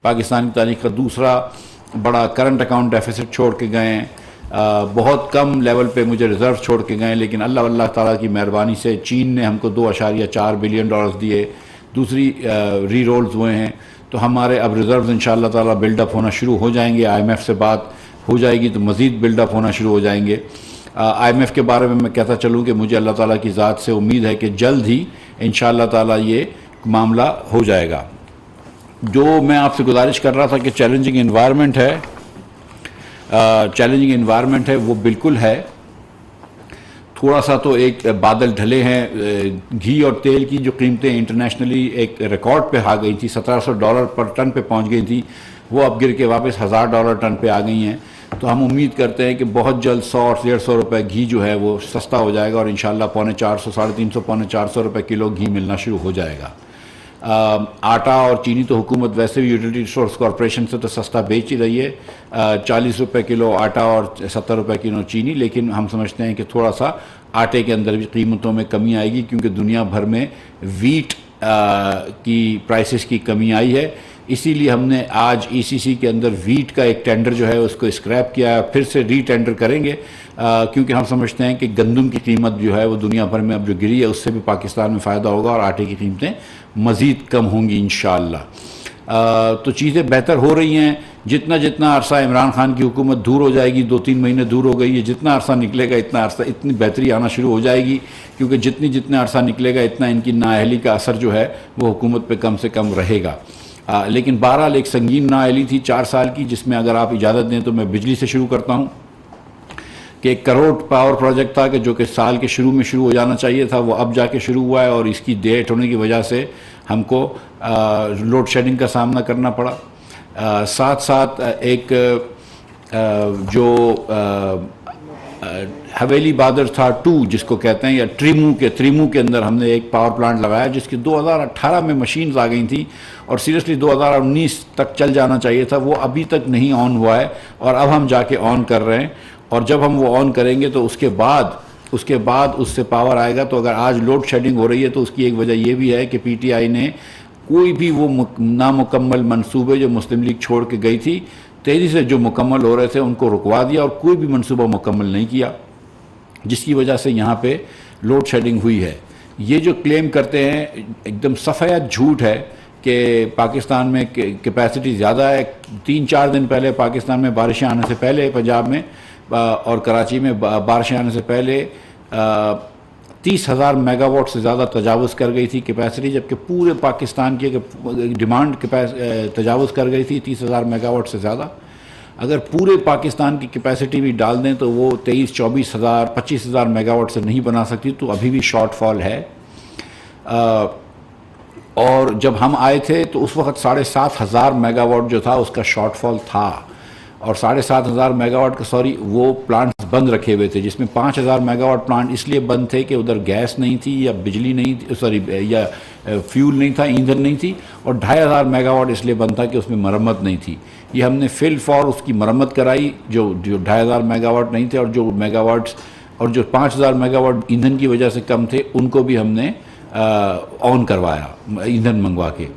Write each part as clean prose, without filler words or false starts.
पाकिस्तान की तारीख का दूसरा बड़ा करंट अकाउंट डेफिसिट छोड़ के गए हैं। बहुत कम लेवल पे मुझे रिज़र्व छोड़ के गए, लेकिन अल्लाह ताला की मेहरबानी से चीन ने हमको 2.4 बिलियन डॉलर्स दिए, दूसरी री रोल्स हुए हैं, तो हमारे अब रिज़र्व्स इंशाअल्लाह ताला बिल्डअप होना शुरू हो जाएंगे। IMF से बात हो जाएगी तो मज़ीद बिल्डअप होना शुरू हो जाएंगे। IMF के बारे में मैं कहता चलूँ कि मुझे अल्लाह ताला की ज़ात से उम्मीद है कि जल्द ही इंशाअल्लाह ताला ये मामला हो जाएगा। जो मैं आपसे गुजारिश कर रहा था कि चैलेंजिंग इन्वायरमेंट है, वो बिल्कुल है। थोड़ा सा तो एक बादल ढले हैं। घी और तेल की जो कीमतें इंटरनेशनली एक रिकॉर्ड पे आ गई थी, $1700 पर टन पे पहुंच गई थी, वो अब गिर के वापस $1000 टन पे आ गई हैं। तो हम उम्मीद करते हैं कि बहुत जल्द 100 और 150 रुपये घी जो है वो सस्ता हो जाएगा और इंशाल्लाह 350, 350, 450 रुपये किलो घी मिलना शुरू हो जाएगा। आटा और चीनी तो हुकूमत वैसे भी यूटिलिटी रिसोर्स कॉरपोरेशन से तो सस्ता बेच ही रही है, 40 रुपये किलो आटा और 70 रुपये किलो चीनी, लेकिन हम समझते हैं कि थोड़ा सा आटे के अंदर भी कीमतों में कमी आएगी क्योंकि दुनिया भर में वीट की प्राइसेस की कमी आई है। इसीलिए हमने आज ECC के अंदर वीट का एक टेंडर जो है उसको स्क्रैप किया है, फिर से री टेंडर करेंगे क्योंकि हम समझते हैं कि गंदम की कीमत जो है वो दुनिया भर में अब जो गिरी है उससे भी पाकिस्तान में फ़ायदा होगा और आटे की कीमतें मज़ीद कम होंगी इंशाअल्लाह। तो चीज़ें बेहतर हो रही हैं। जितना जितना अरसा इमरान खान की हुकूमत दूर हो जाएगी, 2-3 महीने दूर हो गई है, जितना अरसा निकलेगा इतनी बेहतरी आना शुरू हो जाएगी क्योंकि जितना अरसा निकलेगा इतना इनकी नाअहली का असर जो है वो हुकूमत पे कम से कम रहेगा। लेकिन बहरहाल एक संगीन नाअहली थी 4 साल की, जिसमें अगर आप इजाज़त दें तो मैं बिजली से शुरू करता हूँ कि 1 करोड़ पावर प्रोजेक्ट था कि जो कि साल के शुरू में शुरू हो जाना चाहिए था, वो अब जाके शुरू हुआ है और इसकी डेट होने की वजह से हमको लोड शेडिंग का सामना करना पड़ा। साथ साथ एक जो हवेली बादर था 2 जिसको कहते हैं, या त्रिमू के अंदर हमने एक पावर प्लांट लगाया जिसकी 2018 में मशीन्स आ गई थी और सीरियसली 2019 तक चल जाना चाहिए था, वो अभी तक नहीं ऑन हुआ है और अब हम जाके ऑन कर रहे हैं। और जब हम वो ऑन करेंगे तो उसके बाद उससे पावर आएगा। तो अगर आज लोड शेडिंग हो रही है तो उसकी एक वजह यह भी है कि PTI ने कोई भी वो नामुकम्मल मंसूबे जो मुस्लिम लीग छोड़ के गई थी, तेज़ी से जो मुकम्मल हो रहे थे उनको रुकवा दिया और कोई भी मंसूबा मुकम्मल नहीं किया, जिसकी वजह से यहाँ पे लोड शेडिंग हुई है। ये जो क्लेम करते हैं एकदम सफ़ेद झूठ है कि पाकिस्तान में कैपेसिटी ज़्यादा है। 3-4 दिन पहले पाकिस्तान में बारिशें आने से पहले, पंजाब में और कराची में बारिशें आने से पहले 30,000 मेगावाट से ज़्यादा तजावुज़ कर गई थी कैपेसिटी, जबकि पूरे पाकिस्तान की डिमांड तजावुज़ कर गई थी 30,000 मेगावाट से ज़्यादा। अगर पूरे पाकिस्तान की कैपेसिटी भी डाल दें तो वो 23-24,000, 25,000 मेगावाट से नहीं बना सकती, तो अभी भी शॉर्टफॉल है। और जब हम आए थे तो उस वक्त 7,500 मेगावाट जो था उसका शॉर्टफॉल था और 7,500 मेगावाट का वो प्लांट्स बंद रखे हुए थे, जिसमें 5,000 मेगावाट प्लांट इसलिए बंद थे कि उधर गैस नहीं थी या बिजली नहीं थी, या फ्यूल नहीं था, ईंधन नहीं थी, और 2,500 मेगावाट इसलिए बंद था कि उसमें मरम्मत नहीं थी। ये हमने फिल फॉर उसकी मरम्मत कराई, जो 2,500 मेगावाट नहीं थे, और जो मेगावाट्स और जो 5,000 मेगावाट ईंधन की वजह से कम थे उनको भी हमने ऑन करवाया ईंधन मंगवा के।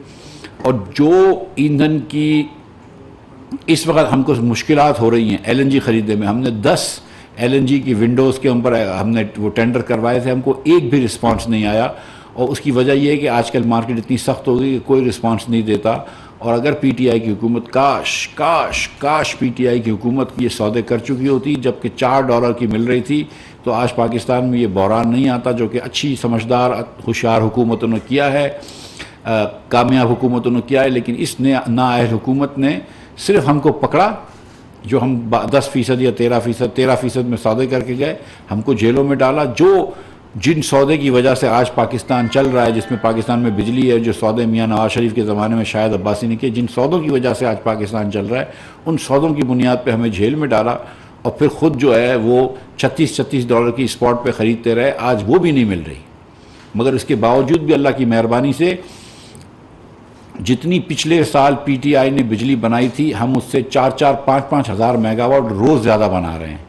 और जो ईंधन की इस वक्त हमको मुश्किलात हो रही हैं LNG ख़रीदने में, हमने 10 LNG की विंडोज़ के ऊपर हमने वो टेंडर करवाए थे, हमको एक भी रिस्पांस नहीं आया। और उसकी वजह यह है कि आजकल मार्केट इतनी सख्त हो गई कि कोई रिस्पांस नहीं देता। और अगर PTI की हुकूमत काश PTI की हुकूमत ये सौदे कर चुकी होती, जबकि $4 की मिल रही थी, तो आज पाकिस्तान में ये बहरान नहीं आता जो कि अच्छी समझदार होशियार हुकूमतों ने किया है, कामयाब हुकूमतों ने किया है। लेकिन इस नाअहल हुकूमत ने सिर्फ हमको पकड़ा, जो हम 10% या 13% में सौदे करके गए, हमको जेलों में डाला। जिन सौदे की वजह से आज पाकिस्तान चल रहा है, जिसमें पाकिस्तान में बिजली है, जो सौदे मियाँ नवाज शरीफ के ज़माने में शायद अब्बासी ने किए, जिन सौदों की वजह से आज पाकिस्तान चल रहा है, उन सौदों की बुनियाद पे हमें जेल में डाला और फिर ख़ुद जो है वो $36 की स्पॉट पे ख़रीदते रहे। आज वो भी नहीं मिल रही, मगर इसके बावजूद भी अल्लाह की मेहरबानी से जितनी पिछले साल PTI ने बिजली बनाई थी, हम उससे 4-4, 5-5 हज़ार मेगावाट रोज़ ज़्यादा बना रहे हैं,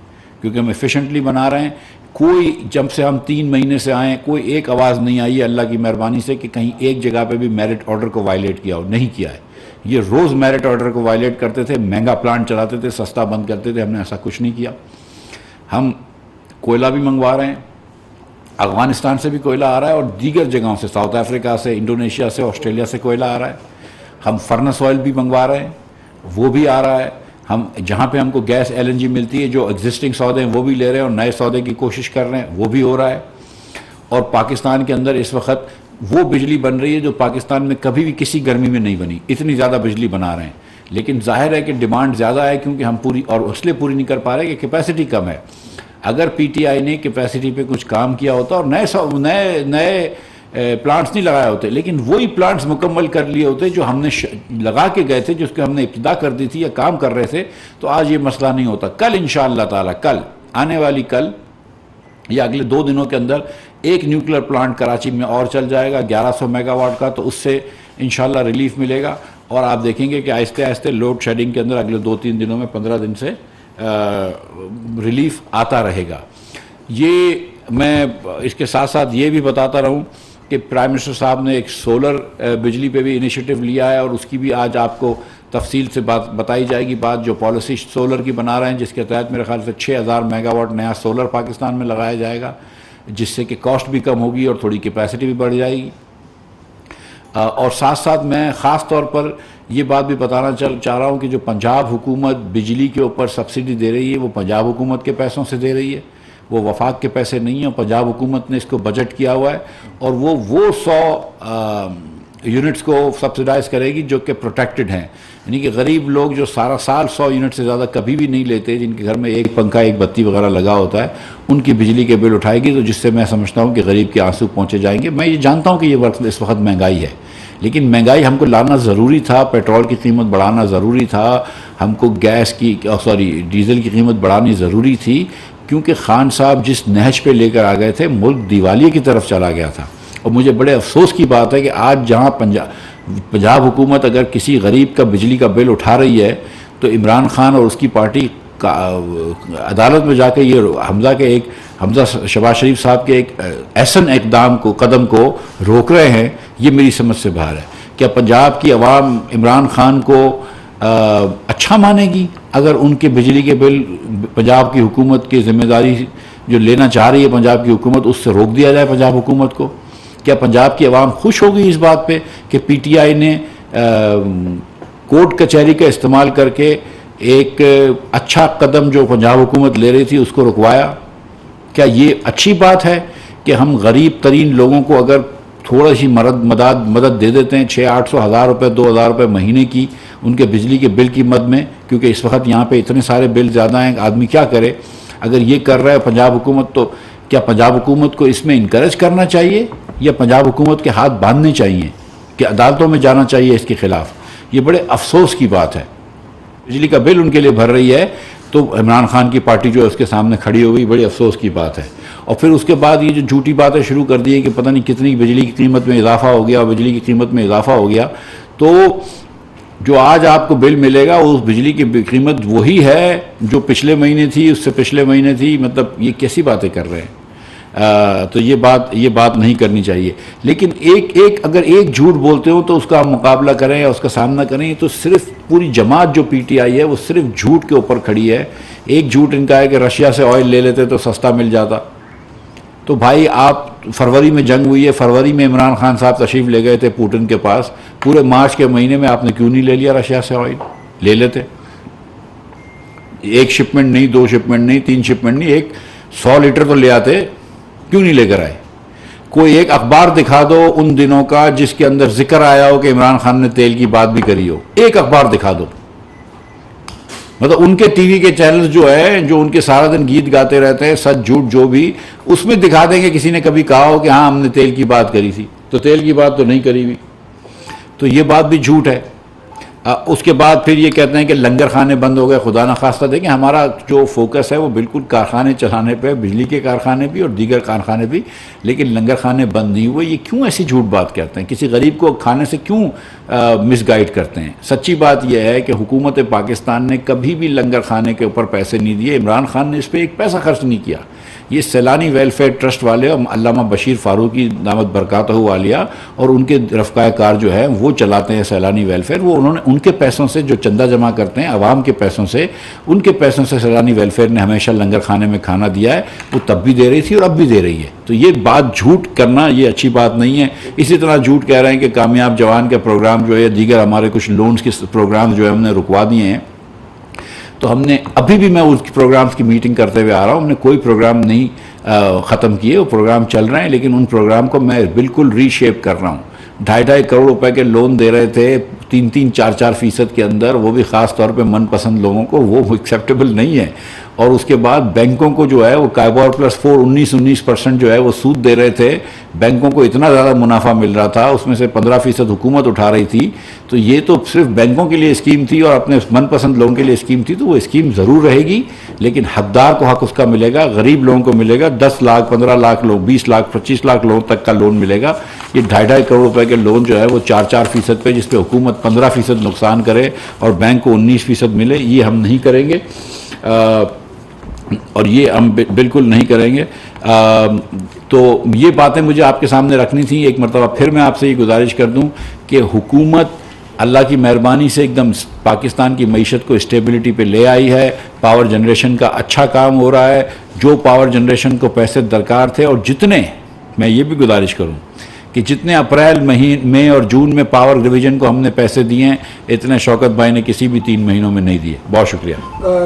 क्योंकि हम एफिशिएंटली बना रहे हैं। कोई, जब से हम 3 महीने से आए, कोई एक आवाज़ नहीं आई है अल्लाह की मेहरबानी से कि कहीं एक जगह पे भी मेरिट ऑर्डर को वायलेट किया हो, नहीं किया है। ये रोज़ मेरिट ऑर्डर को वायलेट करते थे, महंगा प्लांट चलाते थे, सस्ता बंद करते थे। हमने ऐसा कुछ नहीं किया। हम कोयला भी मंगवा रहे हैं, अफगानिस्तान से भी कोयला आ रहा है और दीगर जगहों से, साउथ अफ्रीका से, इंडोनेशिया से, ऑस्ट्रेलिया से कोयला आ रहा है। हम फर्नेस ऑयल भी मंगवा रहे हैं, वो भी आ रहा है। हम जहाँ पे हमको गैस LNG मिलती है, जो एग्जिस्टिंग सौदे हैं वो भी ले रहे हैं और नए सौदे की कोशिश कर रहे हैं, वो भी हो रहा है। और पाकिस्तान के अंदर इस वक्त वो बिजली बन रही है जो पाकिस्तान में कभी भी किसी गर्मी में नहीं बनी, इतनी ज़्यादा बिजली बना रहे हैं। लेकिन जाहिर है कि डिमांड ज़्यादा है, क्योंकि हम पूरी और इसलिए पूरी नहीं कर पा रहे कि कैपेसिटी कम है। अगर PTI ने कैपेसिटी पे कुछ काम किया होता और नए नए प्लांट्स नहीं लगाए होते, लेकिन वही प्लांट्स मुकम्मल कर लिए होते जो हमने लगा के गए थे, जिसके हमने इब्तिदा कर दी थी या काम कर रहे थे, तो आज ये मसला नहीं होता। कल इंशाअल्लाह ताला, कल आने वाली कल या अगले 2 दिनों के अंदर एक न्यूक्लियर प्लांट कराची में और चल जाएगा 1100 मेगावाट का, तो उससे इंशाअल्लाह रिलीफ मिलेगा। और आप देखेंगे कि आहिस्ते आहिस्ते लोड शेडिंग के अंदर अगले 2-3 दिनों में, 15 दिन से रिलीफ आता रहेगा। ये मैं इसके साथ साथ ये भी बताता रहूं कि प्राइम मिनिस्टर साहब ने एक सोलर बिजली पे भी इनिशिएटिव लिया है और उसकी भी आज आपको तफसील से बात बताई जाएगी। बात जो पॉलिसी सोलर की बना रहे हैं, जिसके तहत मेरे ख्याल से 6000 मेगावाट नया सोलर पाकिस्तान में लगाया जाएगा, जिससे कि कॉस्ट भी कम होगी और थोड़ी कैपेसिटी भी बढ़ जाएगी। और साथ साथ मैं ख़ास तौर पर ये बात भी बताना चाह रहा हूँ कि जो पंजाब हुकूमत बिजली के ऊपर सब्सिडी दे रही है, वो पंजाब हुकूमत के पैसों से दे रही है, वो वफाक के पैसे नहीं हैं। पंजाब हुकूमत ने इसको बजट किया हुआ है और वो 100 यूनिट्स को सब्सिडाइज करेगी जो कि प्रोटेक्टेड हैं, यानी कि गरीब लोग जो सारा साल 100 यूनिट से ज़्यादा कभी भी नहीं लेते, जिनके घर में एक पंखा एक बत्ती वगैरह लगा होता है, उनकी बिजली के बिल उठाएगी। तो जिससे मैं समझता हूँ कि गरीब के आंसू पहुँचे जाएंगे। मैं ये जानता हूँ कि ये वक्त इस वक्त महंगाई है, लेकिन महंगाई हमको लाना ज़रूरी था, पेट्रोल की कीमत बढ़ाना ज़रूरी था, हमको गैस की डीज़ल की कीमत बढ़ानी ज़रूरी थी, क्योंकि खान साहब जिस नहज पे लेकर आ गए थे, मुल्क दिवालिये की तरफ चला गया था। और मुझे बड़े अफसोस की बात है कि आज जहाँ पंजाब हुकूमत अगर किसी गरीब का बिजली का बिल उठा रही है, तो इमरान खान और उसकी पार्टी का अदालत में जाके ये हमजा शहबाज शरीफ साहब के एक ऐसन कदम को रोक रहे हैं, ये मेरी समझ से बाहर है। क्या पंजाब की आवाम इमरान खान को अच्छा मानेगी अगर उनके बिजली के बिल पंजाब की हुकूमत की जिम्मेदारी जो लेना चाह रही है पंजाब की हुकूमत, उससे रोक दिया जाए पंजाब हुकूमत को? क्या पंजाब की आवाम खुश होगी इस बात पे कि PTI ने कोर्ट कचहरी का इस्तेमाल करके एक अच्छा कदम जो पंजाब हुकूमत ले रही थी उसको रुकवाया? क्या ये अच्छी बात है कि हम गरीब तरीन लोगों को अगर थोड़ा सी मदद दे देते हैं, 600-800 हज़ार रुपये 2000 रुपये महीने की उनके बिजली के बिल की मद में, क्योंकि इस वक्त यहाँ पे इतने सारे बिल ज़्यादा हैं, आदमी क्या करे? अगर ये कर रहा है पंजाब हुकूमत, तो क्या पंजाब हुकूमत को इसमें इनकरेज करना चाहिए या पंजाब हुकूमत के हाथ बांधने चाहिए कि अदालतों में जाना चाहिए इसके खिलाफ? ये बड़े अफसोस की बात है। बिजली का बिल उनके लिए भर रही है तो इमरान खान की पार्टी जो है उसके सामने खड़ी हो गई, बड़ी अफसोस की बात है। और फिर उसके बाद ये जो झूठी बातें शुरू कर दी है कि पता नहीं कितनी बिजली की कीमत में इजाफा हो गया, बिजली की कीमत में इजाफा हो गया, तो जो आज आपको बिल मिलेगा उस बिजली की कीमत वही है जो पिछले महीने थी, उससे पिछले महीने थी। मतलब ये कैसी बातें कर रहे हैं? तो ये बात नहीं करनी चाहिए। लेकिन अगर एक झूठ बोलते हो तो उसका आप मुकाबला करें या उसका सामना करें। तो सिर्फ पूरी जमात जो PTI है वो सिर्फ झूठ के ऊपर खड़ी है। एक झूठ इनका है कि रशिया से ऑयल ले लेते तो सस्ता मिल जाता। तो भाई आप फरवरी में जंग हुई है, फरवरी में इमरान खान साहब तशरीफ़ ले गए थे पुतिन के पास, पूरे मार्च के महीने में आपने क्यों नहीं ले लिया रशिया से ऑयल? ले लेते। एक शिपमेंट नहीं, 2 शिपमेंट नहीं, 3 शिपमेंट नहीं, 100 लीटर तो ले आते, क्यों नहीं लेकर आए? कोई एक अखबार दिखा दो उन दिनों का जिसके अंदर जिक्र आया हो कि इमरान खान ने तेल की बात भी करी हो, एक अखबार दिखा दो। मतलब उनके टीवी के चैनल्स जो है, जो उनके सारा दिन गीत गाते रहते हैं, सच झूठ जो भी, उसमें दिखा देंगे किसी ने कभी कहा हो कि हाँ हमने तेल की बात करी थी, तो तेल की बात तो नहीं करी हुई, तो ये बात भी झूठ है। उसके बाद फिर ये कहते हैं कि लंगर खाने बंद हो गए। खुदा न खास्ता देखें, हमारा जो फोकस है वो बिल्कुल कारखाने चलाने पे, बिजली के कारखाने भी और दीगर कारखाने भी, लेकिन लंगर खाने बंद नहीं हुए। ये क्यों ऐसी झूठ बात कहते हैं? किसी गरीब को खाने से क्यों मिसगाइड करते हैं? सच्ची बात यह है कि हुकूमत पाकिस्तान ने कभी भी लंगर खाने के ऊपर पैसे नहीं दिए। इमरान खान ने इस पर एक पैसा खर्च नहीं किया। ये सैलानी वेलफेयर ट्रस्ट वाले और अल्लामा बशीर फारूकी दामद बरकातहू आलिया और उनके रफ़क़ाए कार जो है वो चलाते हैं सैलानी वेलफेयर। वो उन्होंने उनके पैसों से जो चंदा जमा करते हैं आवाम के पैसों से, उनके पैसों से सैलानी वेलफेयर ने हमेशा लंगर खाने में खाना दिया है। वो तब भी दे रही थी और अब भी दे रही है। तो ये बात झूठ करना ये अच्छी बात नहीं है। इसी तरह झूठ कह रहे हैं कि कामयाब जवान का प्रोग्राम जो है, दीगर हमारे कुछ लोन्स के प्रोग्राम जो है हमने रुकवा दिए हैं। तो हमने अभी भी मैं उस प्रोग्राम्स की मीटिंग करते हुए आ रहा हूँ, हमने कोई प्रोग्राम नहीं ख़त्म किए, वो प्रोग्राम चल रहे हैं, लेकिन उन प्रोग्राम को मैं बिल्कुल रीशेप कर रहा हूँ। 2.5 करोड़ रुपए के लोन दे रहे थे 3-3, 4-4% के अंदर, वो भी ख़ास तौर पे मनपसंद लोगों को, वो एक्सेप्टेबल नहीं है। और उसके बाद बैंकों को जो है वो काइबोर प्लस 4 19% जो है वो सूद दे रहे थे। बैंकों को इतना ज़्यादा मुनाफा मिल रहा था, उसमें से 15% हुकूमत उठा रही थी। तो ये तो सिर्फ बैंकों के लिए स्कीम थी और अपने मनपसंद लोगों के लिए स्कीम थी। तो वो स्कीम ज़रूर रहेगी, लेकिन हकदार को हक उसका मिलेगा, गरीब लोगों को मिलेगा। 10 लाख 15 लाख लोग, 20 लाख 25 लाख लोगों तक का लोन मिलेगा। ये 2.5 करोड़ रुपए के लोन जो है वो 4-4% पे, जिसपे हुकूमत 15% नुकसान करे और बैंक को 19% मिले, ये हम नहीं करेंगे। और ये हम बिल्कुल नहीं करेंगे। तो ये बातें मुझे आपके सामने रखनी थी। एक मरतबा फिर मैं आपसे ये गुजारिश कर दूं कि हुकूमत अल्लाह की मेहरबानी से एकदम पाकिस्तान की मईशत को स्टेबिलिटी पे ले आई है। पावर जनरेशन का अच्छा काम हो रहा है। जो पावर जनरेशन को पैसे दरकार थे, और जितने, मैं ये भी गुजारिश करूं कि जितने अप्रैल मई और जून में पावर डिवीजन को हमने पैसे दिए हैं, इतने शौकत भाई ने किसी भी 3 महीनों में नहीं दिए। बहुत शुक्रिया।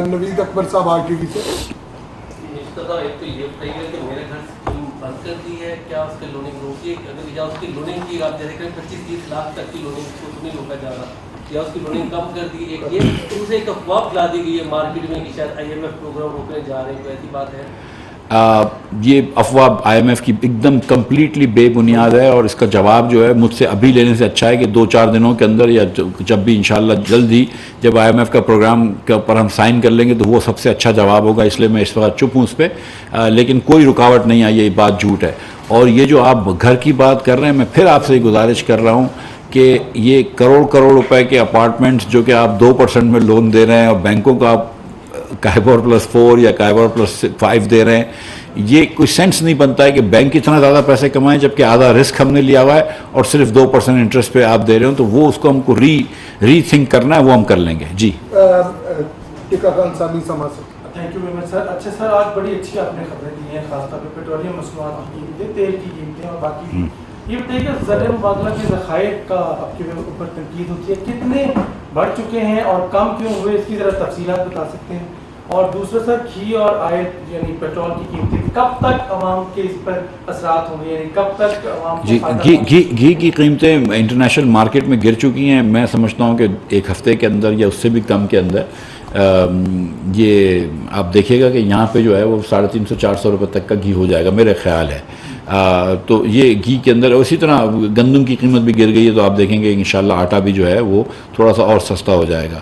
नवीद अकबर साहब आरटीवी से। एक तो ये बताइए कि मेरे घर स्कीम बंद कर दी है, क्या उसके लोनिंग रोकी, अगर या उसकी लोनिंग की आप जैसे करें 25-30 लाख तक की लोनिंग उसको नहीं रोका जा रहा, या उसकी लोनिंग कम कर दी। एक ये उनसे एक अफवाह फैला दी गई है मार्केट में कि शायद IMF प्रोग्राम रोकने जा रहे हैं, कोई ऐसी बात है? ये अफवाह IMF की एकदम कम्प्लीटली बेबुनियाद है, और इसका जवाब जो है मुझसे अभी लेने से अच्छा है कि 2-4 दिनों के अंदर, या जब भी इंशाल्लाह जल्द ही जब IMF का प्रोग्राम के ऊपर हम साइन कर लेंगे तो वो सबसे अच्छा जवाब होगा। इसलिए मैं इस वक्त चुप हूँ उस पर। लेकिन कोई रुकावट नहीं आई, ये बात झूठ है। और ये जो आप घर की बात कर रहे हैं, मैं फिर आपसे गुजारिश कर रहा हूँ कि ये करोड़ रुपए के अपार्टमेंट्स जो कि आप 2% में लोन दे रहे हैं, और बैंकों का आप काइबोर प्लस 4 या काइबोर प्लस 5 दे रहे हैं, ये कोई सेंस नहीं बनता है कि बैंक इतना ज़्यादा पैसे कमाएं जबकि आधा रिस्क हमने लिया हुआ है और सिर्फ 2% इंटरेस्ट पे आप दे रहे हो। तो वो उसको हमको रीथिंक करना है, वो हम कर लेंगे। जी टिका खान सामी समाज से। Thank you very much sir. अच्छा सर, आज बड़ी अच्छी आपने खबरें दी हैं, खासतौर पर पेट्रोलियम मसनूआत की कीमतें, तेल की कीमतें और बाकी। ये बताइए कि ज़र मुबादला के ज़खायर का आपके ऊपर तनकीद होती है, कितने बढ़ चुके हैं और कम क्यों हुए, इसकी ज़रा तफसीलात बता सकते हैं? और दूसरा सर, घी और ऑयल यानी पेट्रोल की कीमतें कब तक आवाम के इस पर असरात होंगे, यानी कब तक आवाम जी? घी की कीमतें इंटरनेशनल मार्केट में गिर चुकी हैं। मैं समझता हूँ कि 1 हफ्ते के अंदर या उससे भी कम के अंदर ये आप देखिएगा कि यहाँ पे जो है वो 350-400 रुपये तक का घी हो जाएगा, मेरा ख्याल है। तो ये घी के अंदर, उसी तरह गंदम की कीमत भी गिर गई है, तो आप देखेंगे इंशाल्लाह आटा भी जो है वो थोड़ा सा और सस्ता हो जाएगा।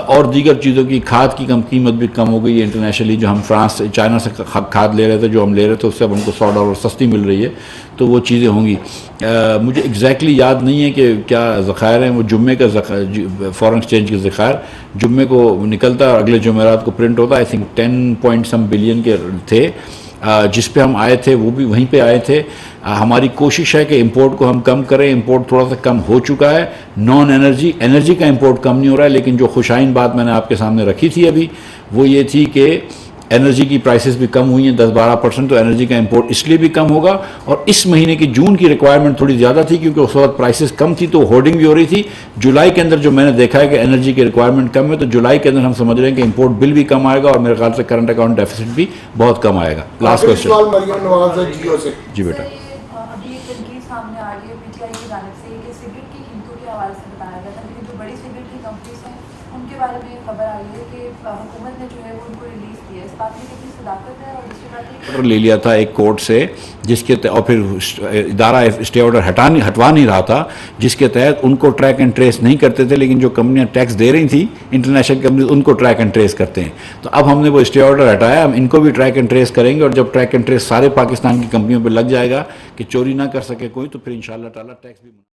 और दीगर चीज़ों की, खाद की कीमत भी कम हो गई है इंटरनेशनली। जो हम फ्रांस चाइना से खाद ले रहे थे, जो हम ले रहे थे, उससे अब हमको $100 सस्ती मिल रही है। तो वो चीज़ें होंगी। मुझे एग्जैक्टली याद नहीं है कि क्या ज़खायर हैं। वो जुम्मे का फॉरेन एक्सचेंज के ज़खायर जुम्मे को निकलता है, अगले जुमेरात को प्रिंट होता है। I think 10 point some billion के थे, जिस पे हम आए थे, वो भी वहीं पे आए थे। हमारी कोशिश है कि इंपोर्ट को हम कम करें। इंपोर्ट थोड़ा सा कम हो चुका है। नॉन एनर्जी का इंपोर्ट कम नहीं हो रहा है, लेकिन जो खुशाइन बात मैंने आपके सामने रखी थी अभी, वो ये थी कि एनर्जी की प्राइसेस भी कम हुई हैं 10-12%। तो एनर्जी का इंपोर्ट इसलिए भी कम होगा। और इस महीने की जून की रिक्वायरमेंट थोड़ी ज़्यादा थी, क्योंकि उस वक्त प्राइसेस कम थी, तो होर्डिंग भी हो रही थी। जुलाई के अंदर जो मैंने देखा है कि एनर्जी की रिक्वायरमेंट कम है, तो जुलाई के अंदर हम समझ रहे हैं कि इंपोर्ट बिल भी कम आएगा, और मेरे ख्याल से करंट अकाउंट डेफिसिट भी बहुत कम आएगा। लास्ट क्वेश्चन जी बेटा। अभी एक तनकीद सामने आ रही है PTI की जानिब से कि सिगरेट की कीमतों के हवाले से बताया गया था, लेकिन जो बड़ी सिगरेट की कंपनीज हैं उनके बारे में खबर आ रही है कि हुकूमत ने जो है वो उनको रिलीज किया है। इस बात में कितनी सदाकत है? और दूसरी बात, ऑर्डर ले लिया था एक कोर्ट से, जिसके और फिर इदारा स्टे ऑर्डर हटवा नहीं रहा था, जिसके तहत उनको ट्रैक एंड ट्रेस नहीं करते थे, लेकिन जो कंपनियां टैक्स दे रही थी, इंटरनेशनल कंपनी, उनको ट्रैक एंड ट्रेस करते हैं। तो अब हमने वो स्टे ऑर्डर हटाया, हम इनको भी ट्रैक एंड ट्रेस करेंगे। और जब ट्रैक एंड ट्रेस सारे पाकिस्तान की कंपनियों पर लग जाएगा कि चोरी ना कर सके कोई, तो फिर इंशाल्लाह ताला टैक्स भी